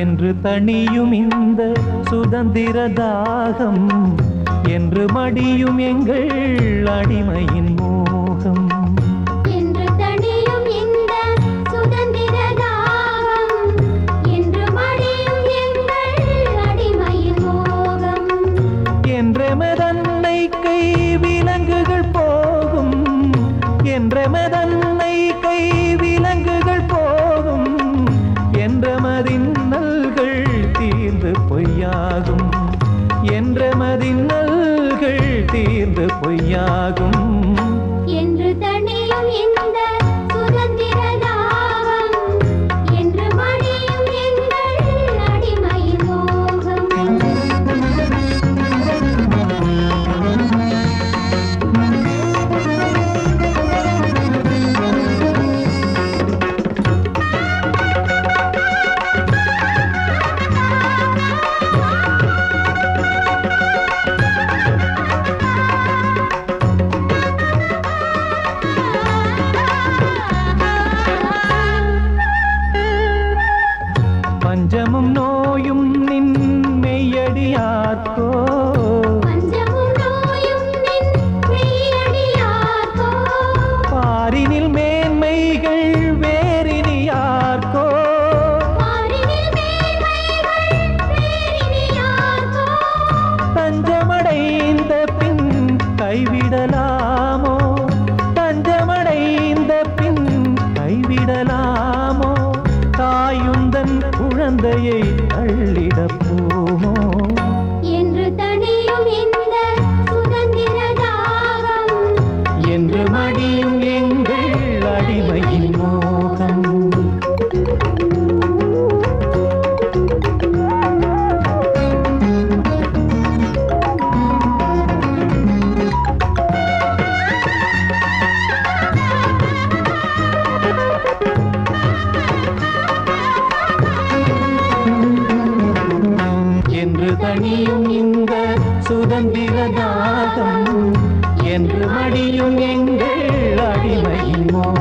என்று தணியும் இந்த சுதந்திர தாகம், என்று மடியும் எங்கள் அடிமையின் மோகம். என்று தணியும் இந்த சுதந்திர தாகம், என்று மடியும் எங்கள் அடிமையின் மோகம். என்றெமதன்னை கை விலங்குகள் போகும், என்றெமதன்னை கை விலங்குகள் போகும், என்றமதின்னல்கள் தீர்ந்து பொய்யாகும், என்றமதின்னல்கள் தீர்ந்து பொய்யாகும். என்று தணியும் இந்த சுதந்திர தாகம், என்று மடியும் எங்கள் அடிமையின் மோகம். பஞ்சமும் நோயும் நின் மெய்யடியார்க்கோ, பஞ்சமும் நோயும் நின் மெய்யடியார்க்கோ, பாரினில் மேன்மைகள் வேறினியார்க்கோ, பாரினில் மேன்மைகள் வேறினியார்க்கோ, தஞ்சமடைந்த பின் கைவிடலாமோ, தஞ்சமடைந்த பின் கைவிடலாமோ, தாயுந்தன் குழந்தையை அள்ளிடப் போமோ. என்று தணியும் இந்த சுதந்திர தாகம், என்று மடியும் எங்கள் அடிமையின் மோகம். என்று தணியும் இந்த சுதந்திர தாகம், என்று மடியும் எங்கள் அடிமையின் மோகம்.